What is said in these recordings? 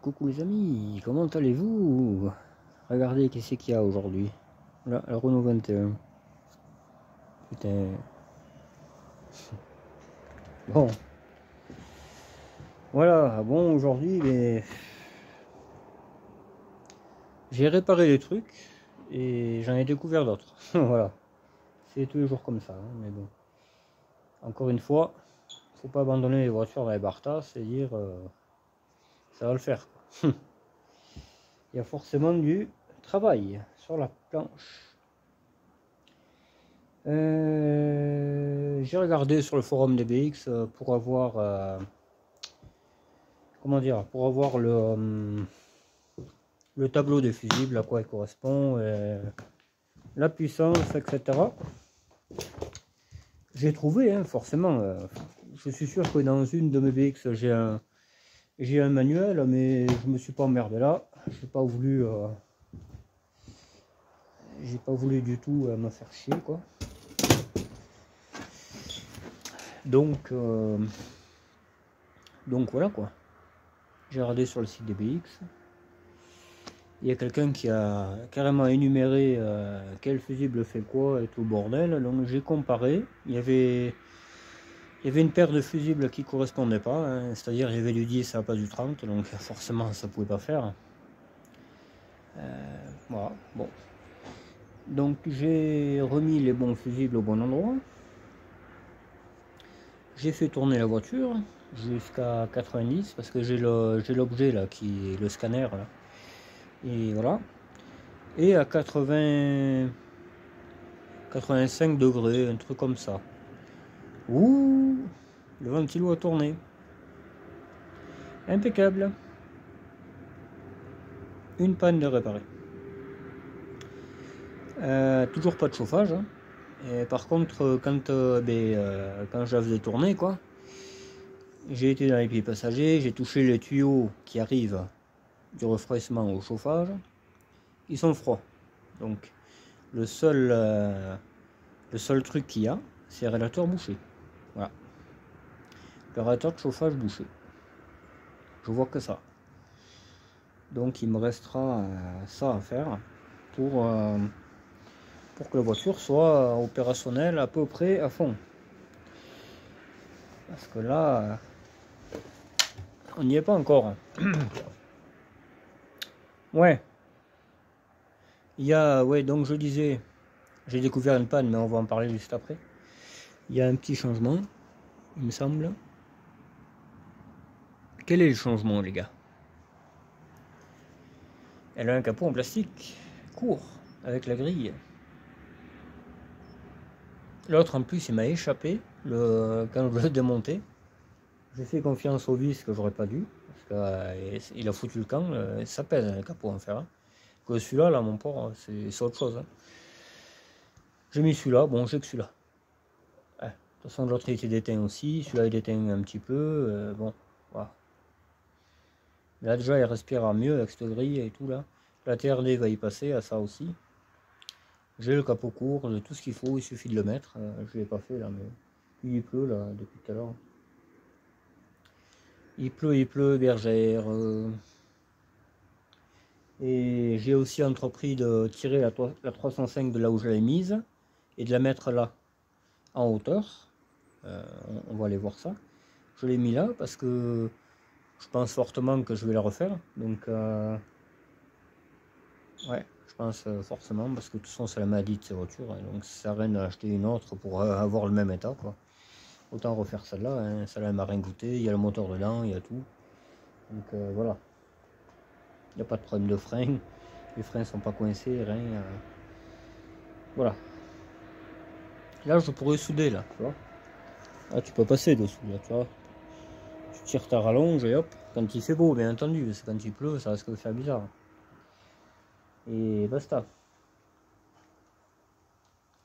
Coucou les amis, comment allez-vous? Regardez qu'est-ce qu'il y a aujourd'hui. Là, la Renault 21. Putain. Bon. Voilà, bon aujourd'hui j'ai réparé les trucs et j'en ai découvert d'autres. Voilà. C'est tous les jours comme ça, hein, mais bon. Encore une fois, faut pas abandonner les voitures dans les bartas, c'est dire ça va le faire. Il y a forcément du travail sur la planche. J'ai regardé sur le forum DBX pour avoir comment dire, pour avoir le tableau des fusibles, à quoi il correspond, la puissance, etc. J'ai trouvé, hein, forcément, je suis sûr que dans une de mes BX j'ai un manuel, mais je me suis pas emmerdé là, j'ai pas voulu du tout me faire chier, quoi. Donc voilà, quoi. J'ai regardé sur le site des BX. Il y a quelqu'un qui a carrément énuméré quel fusible fait quoi et tout le bordel. Donc j'ai comparé. Il y avait une paire de fusibles qui ne correspondaient pas. Hein. C'est-à-dire il y avait du 10 et pas du 30. Donc forcément ça ne pouvait pas faire. Voilà. Bon. Donc j'ai remis les bons fusibles au bon endroit. J'ai fait tourner la voiture jusqu'à 90 parce que j'ai l'objet là qui est le scanner là. Et voilà. Et à 85 degrés, un truc comme ça. Ouh, le ventilo a tourné. Impeccable. Une panne de réparer. Toujours pas de chauffage. Hein. Et par contre, quand je la faisais tourner, quoi, j'ai été dans les pieds passagers, j'ai touché les tuyaux qui arrivent du refroidissement au chauffage. Ils sont froids. Donc, le seul truc qu'il y a, c'est le radiateur bouché. Voilà. Le radiateur de chauffage bouché. Je vois que ça. Donc il me restera ça à faire pour que la voiture soit opérationnelle à peu près à fond. Parce que là, on n'y est pas encore. Ouais. Ouais, donc je disais, j'ai découvert une panne, mais on va en parler juste après. Il y a un petit changement, il me semble. Quel est le changement, les gars? Elle a un capot en plastique, court, avec la grille. L'autre, en plus, il m'a échappé quand je l'ai démonté. J'ai fait confiance au vis que j'aurais pas dû, parce qu'il a foutu le camp, ça pèse le capot en fer. Hein. Que celui-là, là, mon port, c'est autre chose. Hein. J'ai mis celui-là, bon, j'ai que celui-là. De toute façon, l'autre il était déteint aussi, celui-là il déteint un petit peu, bon, voilà. Là déjà, il respirera mieux avec cette grille et tout là. La TRD va y passer, à ça aussi. J'ai le capot court, tout ce qu'il faut, il suffit de le mettre. Je ne l'ai pas fait là, mais il pleut là, depuis tout à l'heure. Il pleut, bergère. Et j'ai aussi entrepris de tirer la 305 de là où je l'ai mise et de la mettre là, en hauteur. On va aller voir ça. Je l'ai mis là parce que je pense fortement que je vais la refaire. Donc, ouais, je pense forcément parce que de toute façon, c'est la maladie de ces voitures. Hein, donc, ça sert à rien d'acheter une autre pour avoir le même état, quoi. Autant refaire celle-là. Hein, celle-là, elle m'a rien coûté. Il y a le moteur dedans, il y a tout. Donc, voilà. Il n'y a pas de problème de frein. Les freins sont pas coincés, rien. Voilà. Là, je pourrais souder, là, tu vois. Ah, tu peux passer dessous, là, tu vois. Tu tires ta rallonge et hop. Quand il fait beau, bien entendu, parce que quand il pleut, ça risque de faire bizarre. Et basta.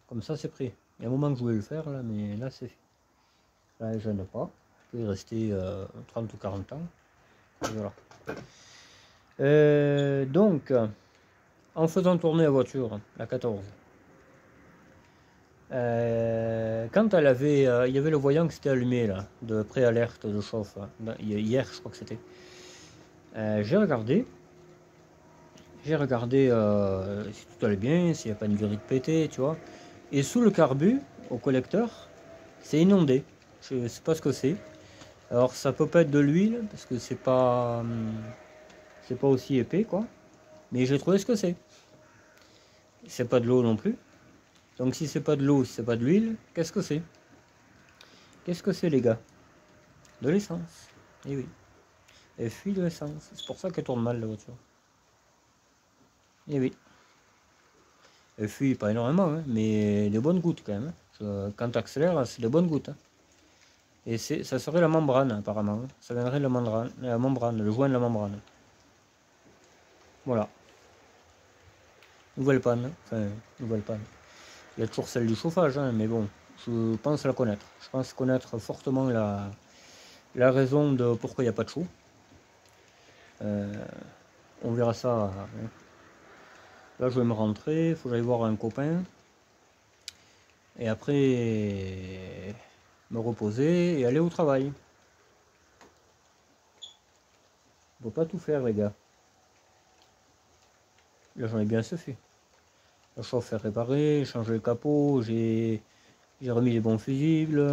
Comme ça, c'est prêt. Il y a un moment que je voulais le faire, là, mais là, c'est fait. Là, je ne pas. Je peux y rester 30 ou 40 ans. Et voilà. Donc, en faisant tourner la voiture, la 14, quand elle avait, il y avait le voyant qui s'était allumé là, de préalerte de chauffe. Hier, je crois que c'était. J'ai regardé si tout allait bien, s'il n'y a pas une virée de pété, tu vois. Et sous le carbu, au collecteur, c'est inondé. Je sais pas ce que c'est. Alors ça peut pas être de l'huile, parce que c'est pas aussi épais, quoi. Mais j'ai trouvé ce que c'est. C'est pas de l'eau non plus. Donc si c'est pas de l'eau, si c'est pas de l'huile, qu'est-ce que c'est? Qu'est-ce que c'est, les gars? De l'essence. Eh oui. Elle fuit de l'essence. C'est pour ça qu'elle tourne mal, la voiture. Eh oui. Elle fuit pas énormément, hein, mais des bonnes gouttes quand même. Quand tu accélères, c'est des bonnes gouttes. Hein. Et ça serait la membrane, apparemment. Hein. Ça viendrait de la membrane, le joint de la membrane. Voilà. Nouvelle panne. Enfin, nouvelle panne. Il y a toujours celle du chauffage, hein, mais bon, je pense la connaître. Je pense connaître fortement la raison de pourquoi il n'y a pas de chaud. On verra ça. Hein. Là, je vais me rentrer, il faut que j'aille voir un copain. Et après, me reposer et aller au travail. On peut pas tout faire, les gars. Là, j'en ai bien assez fait. Le chauffe est réparé, changé le capot, j'ai remis les bons fusibles,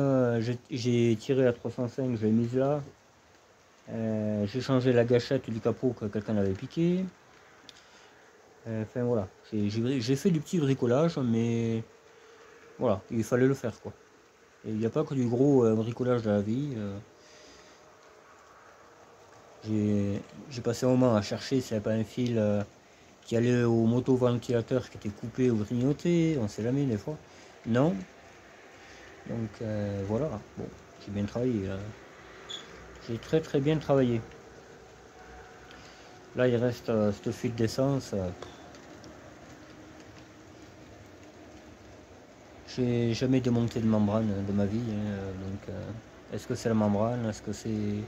j'ai tiré la 305, je l'ai mise là. J'ai changé la gâchette du capot que quelqu'un avait piqué. Enfin voilà, j'ai fait du petit bricolage, mais voilà, il fallait le faire quoi. Et il n'y a pas que du gros bricolage de la vie. J'ai passé un moment à chercher s'il n'y avait pas un fil qui allait au motoventilateur qui était coupé ou grignoté, on sait jamais des fois. Non. Donc voilà, bon, j'ai bien travaillé. J'ai très très bien travaillé. Là il reste cette fuite d'essence. J'ai jamais démonté de membrane de ma vie. Hein, donc est-ce que c'est la membrane? Est-ce que c'est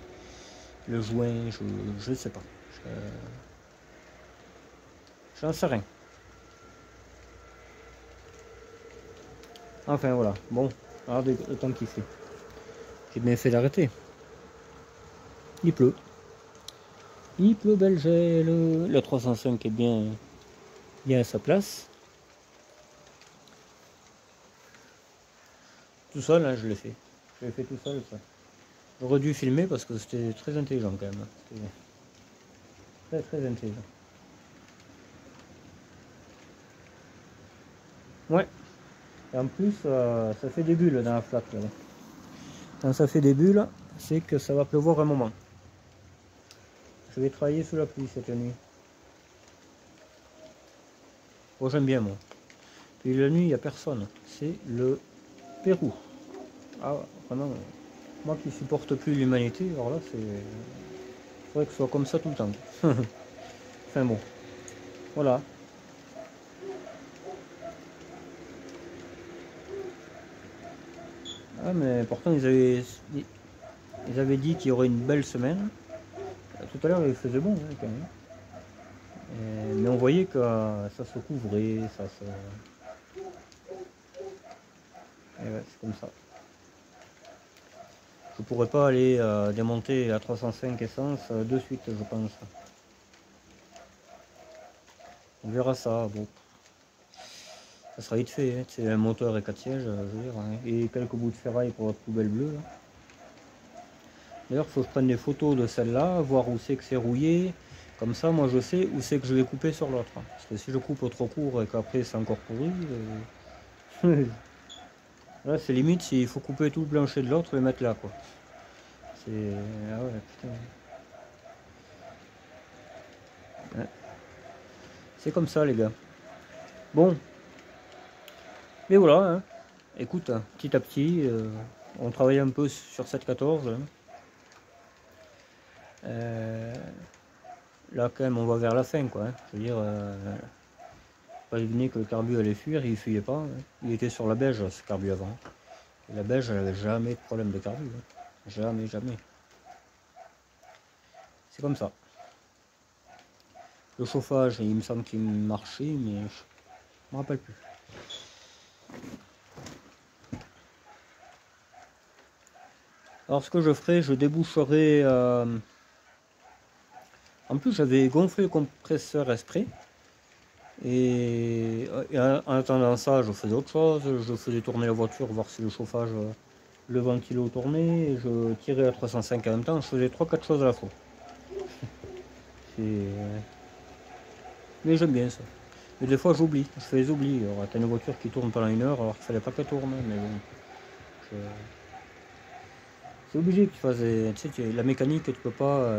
le joint? Je ne sais pas. J'en sais rien. Enfin voilà, bon, regardez le temps qu'il fait. J'ai bien fait d'arrêter. Il pleut. Il pleut, belle gel. Le 305 est bien à sa place. Tout seul, hein, je l'ai fait. Je l'ai fait tout seul, ça. J'aurais dû filmer parce que c'était très intelligent quand même. C'était très très intelligent. Ouais. Et en plus, ça fait des bulles dans la flaque. Là. Quand ça fait des bulles, c'est que ça va pleuvoir un moment. Je vais travailler sous la pluie cette nuit. Oh, j'aime bien moi. Puis la nuit, il n'y a personne. C'est le Pérou. Ah, vraiment, moi qui supporte plus l'humanité, alors là, c'est... Il faudrait que ce soit comme ça tout le temps. Enfin bon, voilà. Ah, mais pourtant, ils avaient dit qu'il y aurait une belle semaine. Tout à l'heure, il faisait bon, hein, quand même. Mais on voyait que ça se couvrait, ça se... Et ouais, c'est comme ça. Je pourrais pas aller démonter la 305 essence de suite, je pense. On verra ça, bon. Ça sera vite fait, hein. C'est un moteur et 4 sièges, je veux dire, hein. Et quelques bouts de ferraille pour la poubelle bleue. D'ailleurs, il faut que je prenne des photos de celle-là, voir où c'est que c'est rouillé. Comme ça, moi, je sais où c'est que je vais couper sur l'autre. Parce que si je coupe trop court et qu'après c'est encore pourri... Là, c'est limite s'il faut couper tout le plancher de l'autre et le mettre là, quoi. C'est... Ah ouais, putain. Ouais. C'est comme ça, les gars. Bon. Mais voilà, hein. Écoute, hein, petit à petit, on travaille un peu sur cette 14. Hein. Là, quand même, on va vers la fin, quoi. Hein. Je veux dire, pas deviner que le carbu allait fuir, il fuyait pas. Hein. Il était sur la beige, ce carbu avant. Et la beige, elle avait jamais de problème de carbu. Hein. Jamais, jamais. C'est comme ça. Le chauffage, il me semble qu'il marchait, mais je me rappelle plus. Alors ce que je ferai, je déboucherai En plus, j'avais gonflé le compresseur exprès. Et en attendant ça, je faisais autre chose. Je faisais tourner la voiture, voir si le chauffage, le ventilo tournait. Et je tirais à 305 en même temps. Je faisais 3-4 choses à la fois. Mais j'aime bien ça. Mais des fois, j'oublie. Je fais les oublis. Alors, t'as une voiture qui tourne pendant 1 heure alors qu'il fallait pas qu'elle tourne. Mais bon. C'est obligé que tu fasses tu sais, la mécanique, tu peux pas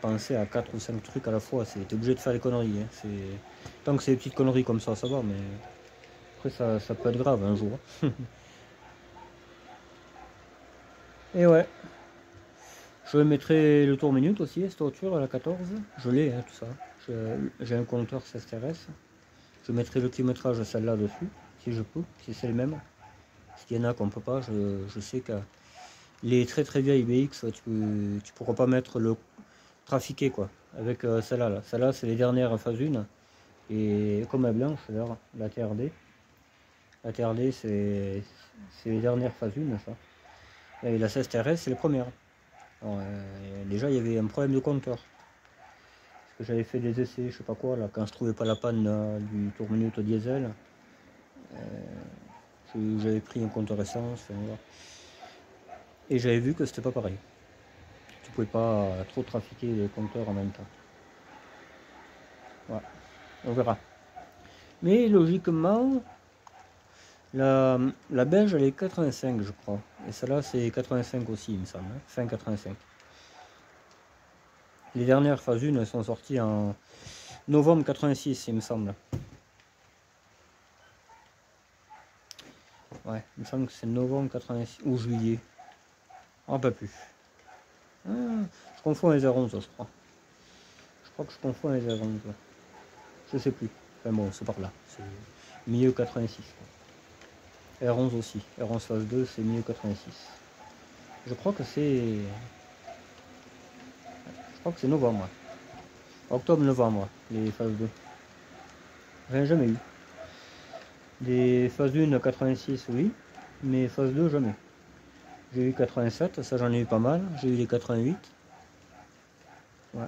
penser à 4 ou 5 trucs à la fois. Tu es obligé de faire les conneries. Hein. Tant que c'est des petites conneries comme ça va. Mais après, ça peut être grave un jour. Et ouais. Je mettrai le tour minute aussi, cette voiture, à la 14. Je l'ai, hein, tout ça. J'ai un compteur CSTRS. Je mettrai le kilométrage de celle-là dessus, si je peux, si c'est le même. Parce qu'il y en a qu'on peut pas. Je sais que les très très vieilles BX, tu pourras pas mettre le trafiqué quoi. Avec celle-là. Là. Celle-là, c'est les dernières phase 1. Et comme la blanche, d'ailleurs, la TRD. La TRD, c'est les dernières phases 1, ça. Et la CSTRS, c'est les premières. Alors, déjà, il y avait un problème de compteur. Parce que j'avais fait des essais, je sais pas quoi, là, quand je trouvais pas la panne du tour minute diesel. J'avais pris un compteur essence. Voilà. Et j'avais vu que c'était pas pareil. Tu pouvais pas trop trafiquer les compteurs en même temps. Voilà. On verra. Mais logiquement, la beige elle est 85 je crois. Et celle-là c'est 85 aussi il me semble. Hein. Fin 85. Les dernières phases 1 elles sont sorties en novembre 86 il me semble. Ouais, il me semble que c'est novembre 86 ou juillet. Ah pas plus. Ah, je confonds les R11 je crois. Je crois que je confonds les R11. Je sais plus. Enfin bon, c'est par là. C'est milieu 86. R11 aussi. R11 phase 2, c'est milieu 86. Je crois que c'est... Je crois que c'est novembre. Octobre-novembre, les phases 2. J'en ai jamais eu. Des phases 1 86, oui. Mais phase 2, jamais. J'ai eu 87, ça j'en ai eu pas mal. J'ai eu les 88. Ouais.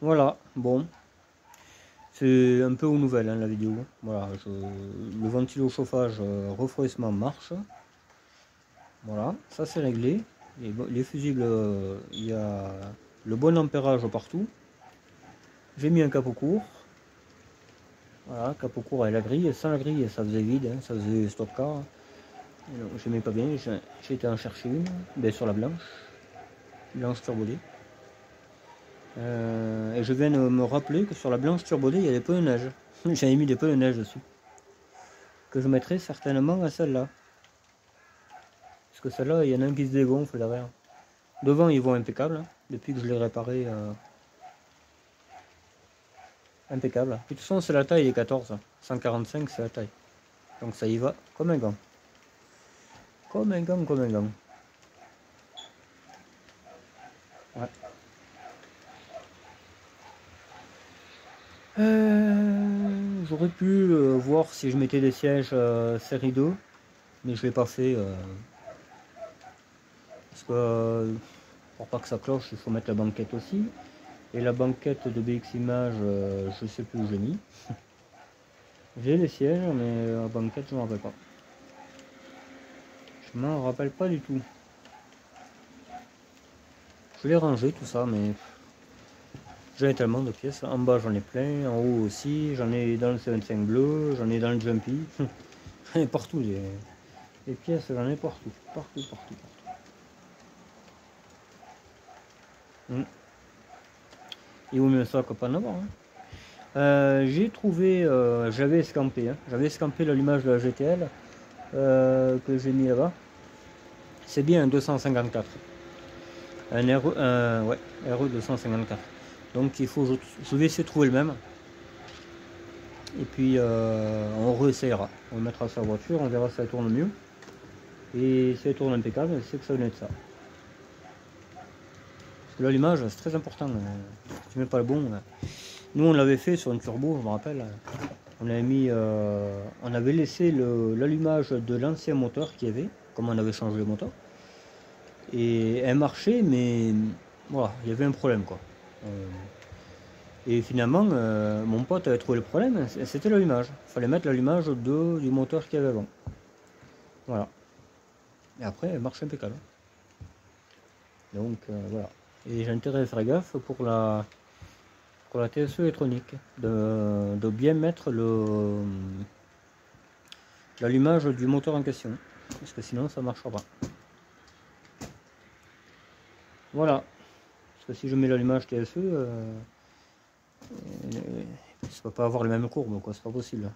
Voilà, bon. C'est un peu aux nouvelles hein, la vidéo. Voilà, le ventilo chauffage refroidissement marche. Voilà, ça c'est réglé. Les fusibles, il y a le bon ampérage partout. J'ai mis un capot court. Voilà, capot court avec la grille. Sans la grille, ça faisait vide, hein, ça faisait stop car. Je n'aimais pas bien, j'ai été en chercher une, bien sur la blanche turbodée. Et je viens de me rappeler que sur la blanche turbodée, il y a des pneus de neige. J'avais mis des pneus de neige dessus. Que je mettrai certainement à celle-là. Parce que celle-là, il y en a un qui se dégonfle derrière. Devant, ils vont impeccable. Hein, depuis que je l'ai réparé. Impeccable. De toute façon, c'est la taille des 14. 145, c'est la taille. Donc ça y va comme un gant. Comme un gant, comme un gant. Ouais. J'aurais pu voir si je mettais des sièges série 2, mais je l'ai pas fait. Parce que pour pas que ça cloche, il faut mettre la banquette aussi. Et la banquette de BX Image, je sais plus où j'ai mis. J'ai les sièges, mais la banquette, je m'en rappelle pas. Je m'en rappelle pas du tout. Je l'ai rangé tout ça, mais j'en ai tellement de pièces. En bas, j'en ai plein. En haut aussi. J'en ai dans le C25 bleu. J'en ai dans le Jumpy. J'en ai partout. Les pièces, j'en ai partout. Partout. Il vaut mieux ça que pas en avoir. Hein. J'ai trouvé, j'avais escampé l'allumage de la GTL que j'ai mis là-bas. C'est bien un 254. Un RE 254. Donc il faut, je vais essayer de trouver le même. Et puis on réessayera. On le mettra sur la voiture, on verra si ça tourne mieux. Et si elle tourne impeccable, c'est que ça venait de ça. Parce que l'allumage, c'est très important. Si tu mets pas le bon. Nous on l'avait fait sur une turbo, je me rappelle. On avait mis, on avait laissé l'allumage de l'ancien moteur qu'il y avait, comme on avait changé le moteur. Et elle marchait, mais Voilà, il y avait un problème quoi. Et finalement, mon pote avait trouvé le problème, c'était l'allumage. Il fallait mettre l'allumage du moteur qu'il y avait avant. Voilà. Et après, elle marche impeccable. Donc voilà. Et j'ai intérêt à faire gaffe pour la TSE électronique, de bien mettre l'allumage du moteur en question. Parce que sinon ça ne marchera pas. Voilà. Parce que si je mets l'allumage TSE, ça ne peut pas avoir les mêmes courbes, quoi, c'est pas possible.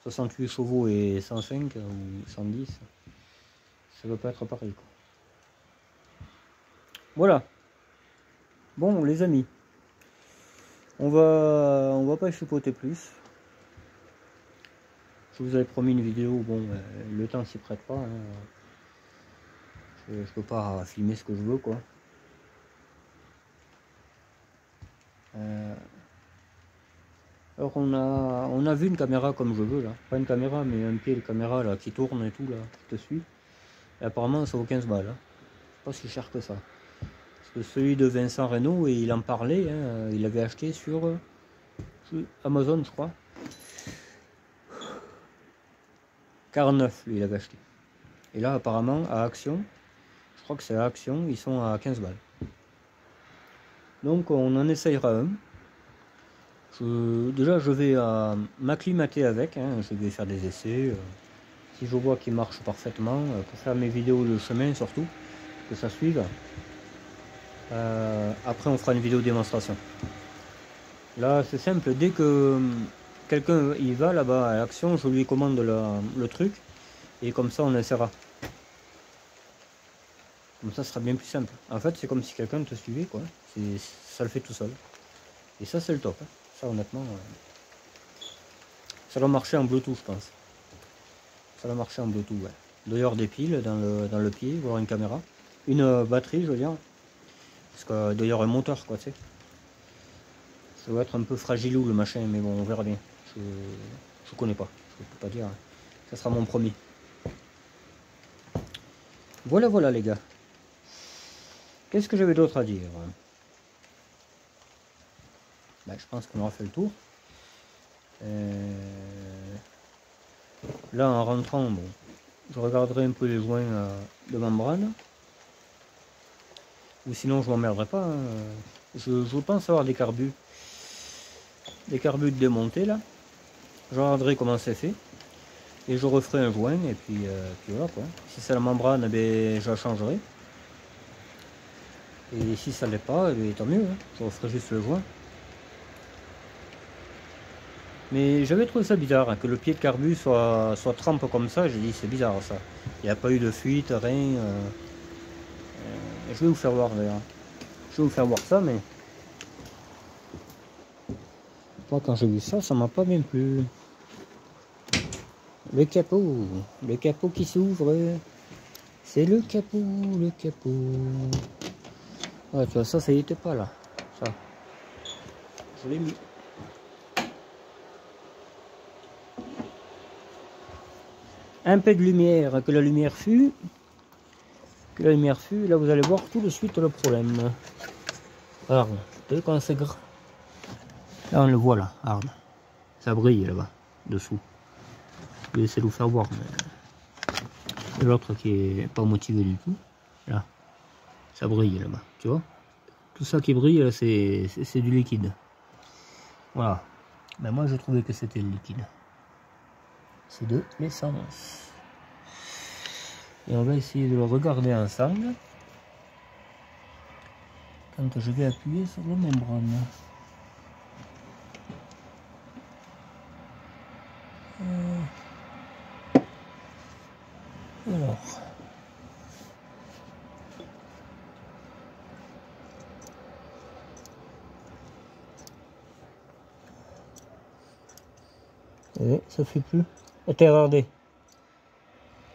68 chevaux et 105 ou 110, ça ne va pas être pareil, quoi. Voilà. Bon les amis, on va pas chipoter plus. Je vous avais promis une vidéo, bon le temps s'y prête pas, hein. Je peux pas filmer ce que je veux quoi. Alors on a vu une caméra comme je veux là, pas une caméra mais un pied de caméra là qui tourne et tout là, qui te suit. Et apparemment ça vaut 15 balles, hein. C'est pas si cher que ça. Parce que celui de Vincent Reynaud, et il en parlait, hein, il avait acheté sur Amazon je crois. 49 lui il avait acheté. Et là apparemment à Action, je crois que c'est à Action, ils sont à 15 balles. Donc on en essayera un. Déjà je vais m'acclimater avec, hein, je vais faire des essais. Si je vois qu'il marche parfaitement, pour faire mes vidéos de chemin surtout, que ça suive. Après on fera une vidéo démonstration. Là c'est simple, dès que quelqu'un y va là-bas à Action, je lui commande le truc et comme ça on essaiera. Comme ça ce sera bien plus simple. En fait c'est comme si quelqu'un te suivait quoi. Ça le fait tout seul. Et ça c'est le top. Hein. Ça honnêtement, ça doit marcher en Bluetooth je pense. Ça va marcher en Bluetooth, ouais. D'ailleurs des piles dans le pied, voire une caméra. Une batterie je veux dire. Parce que d'ailleurs un moteur quoi tu sais. Ça va être un peu fragilou le machin, mais bon on verra bien. Je connais pas, je peux pas dire. Ça sera mon premier. Voilà les gars. Qu'est-ce que j'avais d'autre à dire? Ben, je pense qu'on aura fait le tour. Là en rentrant, bon, je regarderai un peu les joints de membrane. Ou sinon je m'emmerderai pas. Hein. Je pense avoir des carbus. Des carbus démontés là. Je regarderai comment c'est fait. Et je referai un joint et puis voilà quoi. Si c'est la membrane, ben, je la changerai. Et si ça l'est pas, ben, tant mieux. Hein. Je referai juste le joint. Mais j'avais trouvé ça bizarre, hein, que le pied de carbu soit trempe comme ça. J'ai dit c'est bizarre ça. Il n'y a pas eu de fuite, rien. Je vais vous faire voir d'ailleurs. Je vais vous faire voir ça, mais moi quand j'ai vu ça, ça m'a pas bien plu. Le capot qui s'ouvre. C'est le capot, le capot. Ouais, tu vois, ça y était pas là. Ça. Je l'ai mis. Un peu de lumière, que la lumière fût. Que la lumière fût, là vous allez voir tout de suite le problème. Alors, vous voyez quand c'est gras. Là on le voit là, regarde. Ça brille là-bas, dessous. Je vais essayer de vous faire voir. Mais... l'autre qui est pas motivé du tout. Là, ça brille là-bas, tu vois. Tout ça qui brille, c'est du liquide. Voilà. Ben moi je trouvais que c'était le liquide. C'est de l'essence. Et on va essayer de le regarder ensemble. Quand je vais appuyer sur la membrane. Alors. Et ça fait plus. Attends, regardez.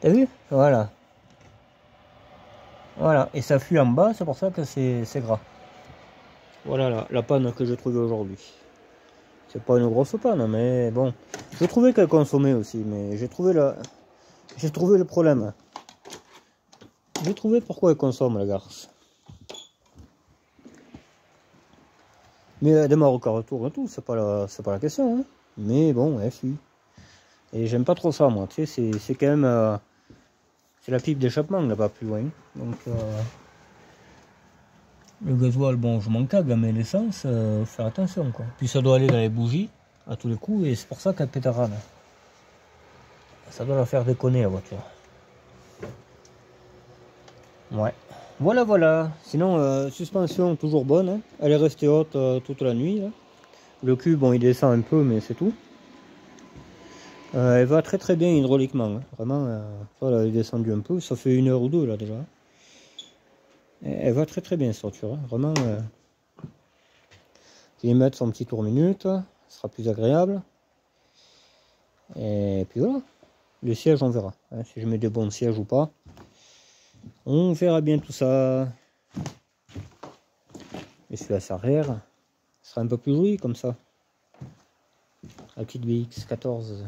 T'as vu? Voilà. Voilà. Et ça fuit en bas, c'est pour ça que c'est gras. Voilà la panne que j'ai trouvée aujourd'hui. C'est pas une grosse panne, mais bon. Je trouvais qu'elle consommait aussi, mais j'ai trouvé le problème. J'ai trouvé pourquoi elle consomme la garce. Mais elle démarre au carrefour et tout, c'est pas la question. Hein. Mais bon, elle fuit. Et j'aime pas trop ça, moi. Tu sais, c'est quand même... c'est la pipe d'échappement là-bas plus loin. Donc, le gasoil, bon, je m'en cague, mais l'essence, faire attention, quoi. Puis ça doit aller dans les bougies, à tous les coups, et c'est pour ça qu'elle pétarade. Ça doit la faire déconner, la voiture. Ouais. Voilà, voilà. Sinon, suspension toujours bonne. Hein. Elle est restée haute toute la nuit. Là. Le cul, bon, il descend un peu, mais c'est tout. Elle va très très bien hydrauliquement. Hein. Vraiment, voilà, elle est descendue un peu. Ça fait 1 heure ou 2 là déjà. Elle va très très bien cette voiture. Hein. Vraiment. Je vais mettre son petit tour minute. Ce sera plus agréable. Et puis voilà. Le siège, on verra. Hein, si je mets des bons sièges ou pas. On verra bien tout ça. Et celui-là s'arrière. Ce sera un peu plus joli comme ça. La petite BX14.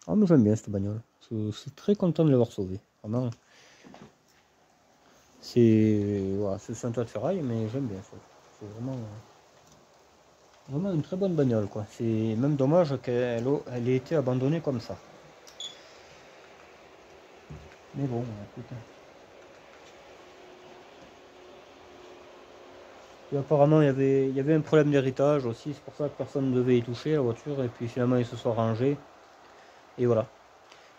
Ah mais j'aime bien cette bagnole. Je suis très content de l'avoir sauvée. Vraiment. C'est voilà, un tas de ferraille, mais j'aime bien ça. C'est vraiment une très bonne bagnole quoi. C'est même dommage qu'elle ait été abandonnée comme ça. Mais bon, écoute. Et apparemment il y avait un problème d'héritage aussi, c'est pour ça que personne ne devait y toucher la voiture et puis finalement ils se sont rangés. Et voilà.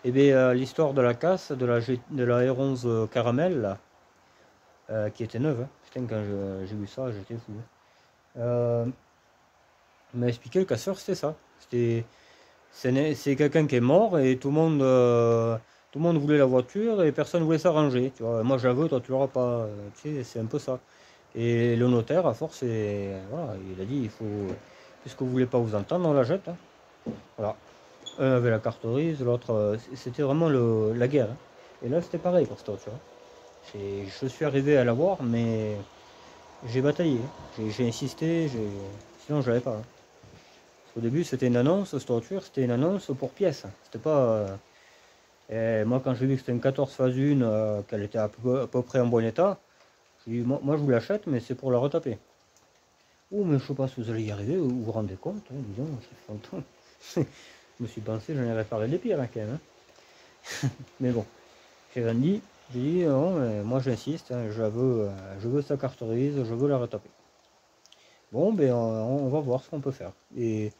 Et bien l'histoire de la casse de la R11 caramel là, qui était neuve, hein. Putain quand j'ai vu ça j'étais fou. Il m'a expliqué le casseur c'était ça. C'est quelqu'un qui est mort et tout le monde voulait la voiture et personne voulait s'arranger. Tu vois, moi je la veux, toi tu l'auras pas. Tu sais, c'est un peu ça. Et le notaire, à force, voilà, il a dit il faut, puisque vous voulez pas vous entendre, on la jette. Hein. Voilà. Un avait la carte grise, l'autre, c'était vraiment la guerre. Hein. Et là c'était pareil pour cette voiture. Je suis arrivé à l'avoir, mais j'ai bataillé. J'ai insisté, sinon je l'avais pas. Hein. Au début, c'était une annonce, cette voiture, c'était une annonce pour pièces. C'était pas. Moi, quand j'ai vu que c'était une 14 phase 1, qu'elle était à peu près en bon état, j'ai dit, moi je vous l'achète, mais c'est pour la retaper. Oh, mais je sais pas si vous allez y arriver, vous vous rendez compte, hein, disons, c'est longtemps. Je me suis pensé, j'en ai réparé les pires, hein, quand même. Hein. Mais bon, j'ai rien dit. J'ai dit, non, moi j'insiste, hein, je veux sa carte grise, je veux la retaper. Bon, ben, on va voir ce qu'on peut faire. Et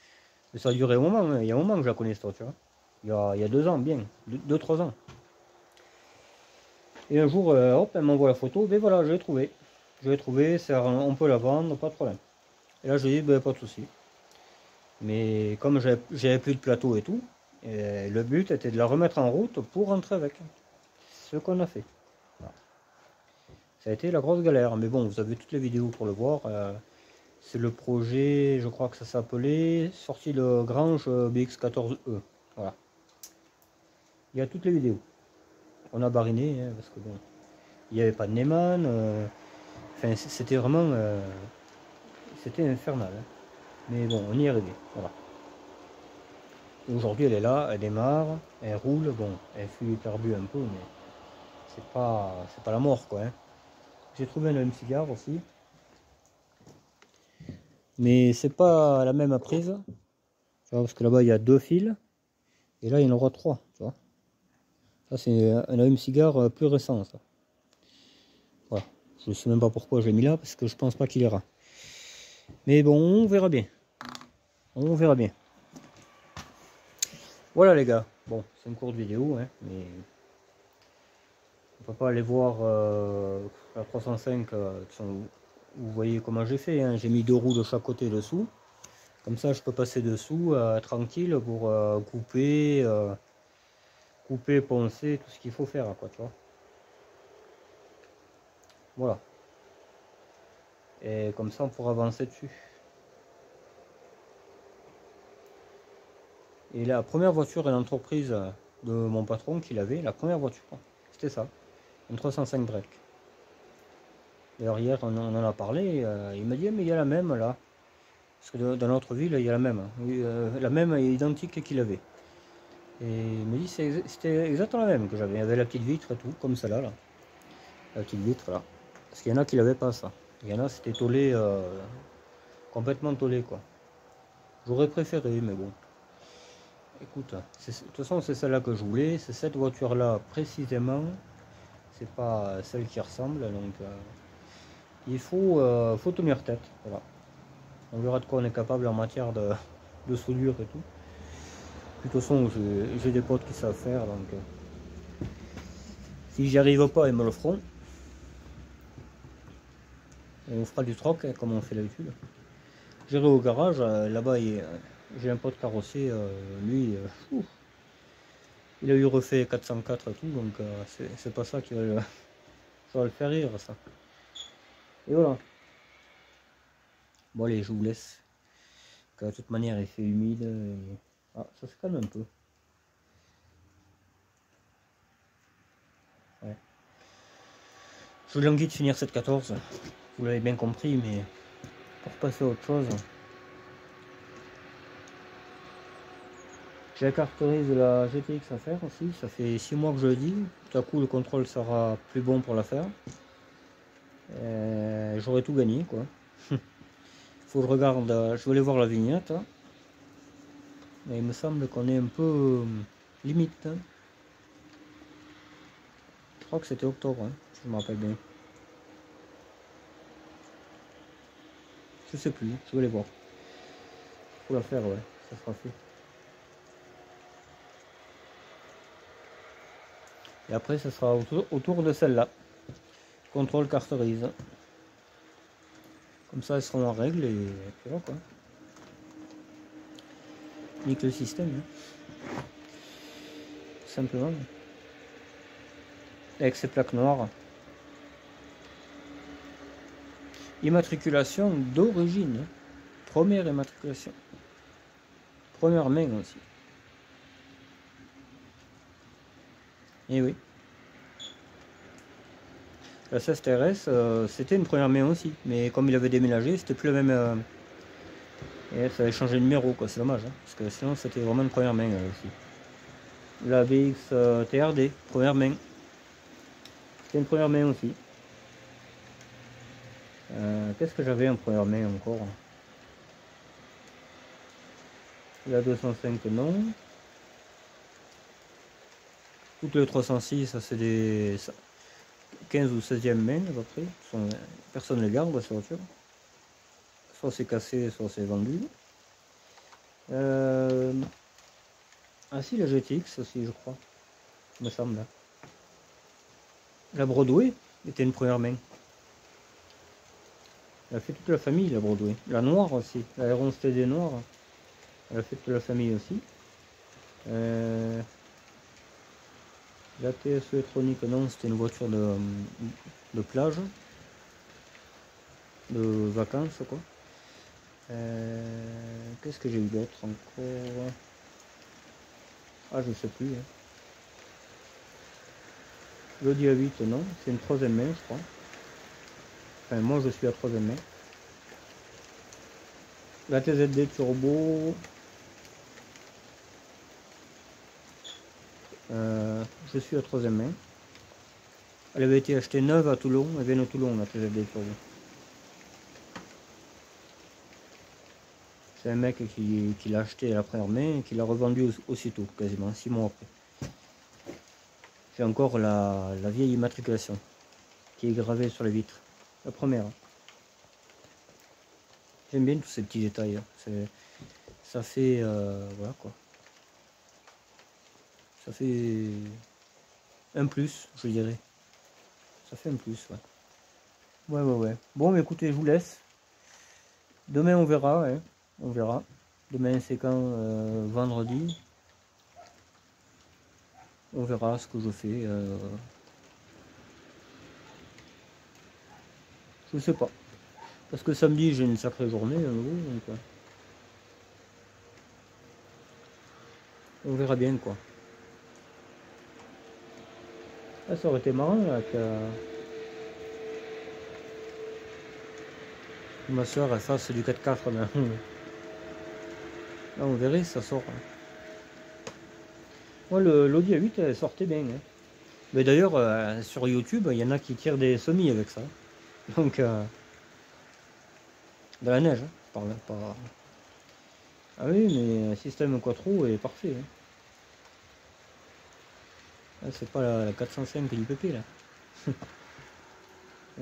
ça a duré un moment, hein. Il y a un moment que je la connais cette voiture. Il y a 2 ans, bien, 2-3 ans. Et un jour, hop, elle m'envoie la photo, ben voilà, je l'ai trouvé. Je l'ai trouvé, on peut la vendre, pas de problème. Et là, je dis, ben pas de souci. Mais comme j'avais plus de plateau et tout, le but était de la remettre en route pour rentrer avec. Ce qu'on a fait. Voilà. Ça a été la grosse galère, mais bon, vous avez toutes les vidéos pour le voir. C'est le projet, je crois que ça s'appelait, sorti le Grange BX14E. Voilà. Il y a toutes les vidéos. On a bariné, hein, parce que bon, il n'y avait pas de Neyman. Enfin, c'était vraiment... c'était infernal. Hein. Mais bon, on y est arrivé. Voilà. Aujourd'hui, elle est là, elle démarre, elle roule. Bon, elle fut perdue un peu, mais c'est pas la mort, quoi. Hein. J'ai trouvé un allume-cigare aussi. Mais c'est pas la même prise. Tu vois, parce que là-bas, il y a 2 fils. Et là, il y en aura 3. Tu vois. Ça, c'est un allume-cigare plus récent, ça. Voilà. Je ne sais même pas pourquoi j'ai mis là, parce que je pense pas qu'il ira. Mais bon, on verra bien. On verra bien. Voilà les gars. Bon, c'est une courte vidéo, hein, mais on peut pas aller voir la 305. Vous voyez comment j'ai fait. Hein. J'ai mis 2 roues de chaque côté dessous. Comme ça, je peux passer dessous tranquille pour couper, poncer, tout ce qu'il faut faire, quoi, tu vois. Voilà. Et comme ça, on pourra avancer dessus. Et la première voiture et l'entreprise de mon patron qu'il avait, la première voiture, c'était ça, une 305 break. D'ailleurs hier on en a parlé, il m'a dit mais il y a la même là. Parce que dans notre ville il y a la même. La même est identique qu'il avait. Et il m'a dit c'était exactement la même que j'avais. Il y avait la petite vitre et tout, comme celle-là. Là. La petite vitre là. Parce qu'il y en a qui l'avaient pas ça. Il y en a c'était tôlé, complètement tôlé quoi. J'aurais préféré, mais bon. Écoute, de toute façon c'est celle-là que je voulais, c'est cette voiture-là précisément. C'est pas celle qui ressemble, donc il faut tenir tête. Voilà. On verra de quoi on est capable en matière de soudure et tout. De toute façon, j'ai des potes qui savent faire, donc si j'y arrive pas, ils me le feront. On fera du troc, hein, comme on fait d'habitude. J'irai au garage, là-bas, j'ai un pote carrossier, lui, il a eu refait 404 et tout, donc c'est pas ça qui va ça va le faire rire, ça. Et voilà. Bon, allez, je vous laisse. De toute manière, il fait humide. Ah, ça se calme un peu. Ouais. Je vous languis de finir cette 14. Vous l'avez bien compris, mais pour passer à autre chose. J'ai la carterise de la GTX à faire aussi. Ça fait 6 mois que je le dis. Tout à coup, le contrôle sera plus bon pour la faire. J'aurais tout gagné, quoi. Faut que je regarde. Je vais aller voir la vignette. Hein. Mais il me semble qu'on est un peu limite. Hein. Je crois que c'était octobre, hein, si je me rappelle bien. Je sais plus, je vais aller voir. Faut la faire, ouais, ça sera fait. Et après, ça sera autour de celle-là. Contrôle carterise. Comme ça, elles seront en règle et puis voilà quoi. Nique le système. Hein. Simplement. Avec ces plaques noires. Immatriculation d'origine. Première immatriculation. Première main aussi. Et oui. La 16 TRS, c'était une première main aussi. Mais comme il avait déménagé, c'était plus la même... et ça avait changé de numéro, quoi. C'est dommage. Hein, parce que sinon, c'était vraiment une première main aussi. La VX TRD, première main. C'était une première main aussi. Qu'est-ce que j'avais en première main encore? La 205 non. Toutes les 306, ça c'est des 15 ou 16e main à peu près. Personne ne les garde ces voitures. Soit c'est cassé, soit c'est vendu. Ah si, la GTX aussi je crois. Il me semble. La Broadway était une première main. Elle a fait toute la famille, la Broadway. La noire aussi, la R11 TD noire. Elle a fait toute la famille aussi. La TSE électronique, non, c'était une voiture de plage. De vacances, quoi. Qu'est-ce que j'ai eu d'autre encore? Ah, je sais plus. Hein. L'Audi A8, non, c'est une 3e main, je crois. Enfin, moi, je suis à 3e main. La TZD Turbo. Je suis à 3e main. Elle avait été achetée neuve à Toulon. Elle vient de Toulon, la TZD Turbo. C'est un mec qui l'a acheté à la première main et qui l'a revendu aussitôt, quasiment 6 mois après. J'ai encore la vieille immatriculation qui est gravée sur les vitres. La première. J'aime bien tous ces petits détails. Hein. Ça fait... voilà quoi. Ça fait un plus, je dirais. Ça fait un plus, ouais. Ouais. Bon, mais écoutez, je vous laisse. Demain, on verra. Hein. On verra. Demain, c'est quand vendredi. On verra ce que je fais. Je sais pas. Parce que samedi, j'ai une sacrée journée à nouveau. Donc, on verra bien, quoi. Ah, ça aurait été marrant, là, que ma soeur, elle fasse du 4x4. Là, on verrait, ça sort. Moi, l'Audi A8, elle sortait bien. Hein. Mais d'ailleurs, sur YouTube, il y en a qui tirent des semis avec ça. Donc, de la neige, hein, je parle pas. Ah oui, mais le système Quattro est parfait. Hein. Ah, c'est pas la 405 du PP là.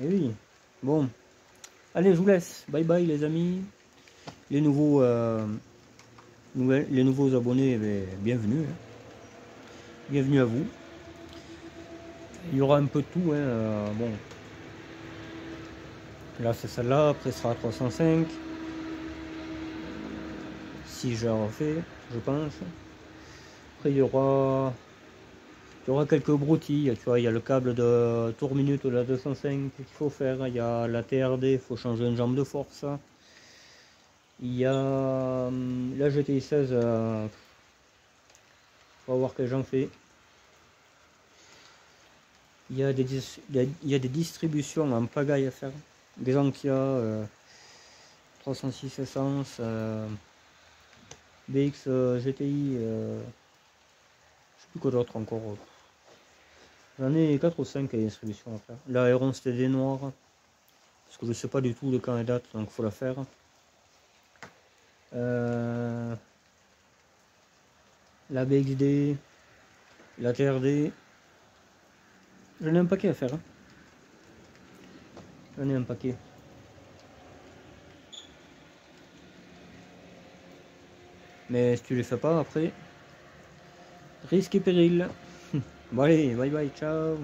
Eh oui. Bon. Allez, je vous laisse. Bye bye les amis. Les nouveaux, les nouveaux abonnés, bienvenue. Hein. Bienvenue à vous. Il y aura un peu de tout. Hein, bon. Là c'est celle-là. Après ce sera 305. Si je la refais, je pense. Après il y aura quelques broutilles, tu vois, il y a le câble de tour minute de la 205 qu'il faut faire, il y a la TRD, il faut changer une jambe de force. Il y a la GTI 16, on va voir que j'en fais. Il y a des distributions en pagaille à faire. Des Antia, 306 essence, BX GTI, je sais plus quoi d'autre encore. J'en ai 4 ou 5 à distribution à faire. La R11 TD noire, parce que je sais pas du tout de quand elle date, donc il faut la faire. La BXD, la TRD. J'en ai un paquet à faire. Hein. J'en ai un paquet. Mais si tu les fais pas après, risque et péril. Bon allez, bye bye, ciao.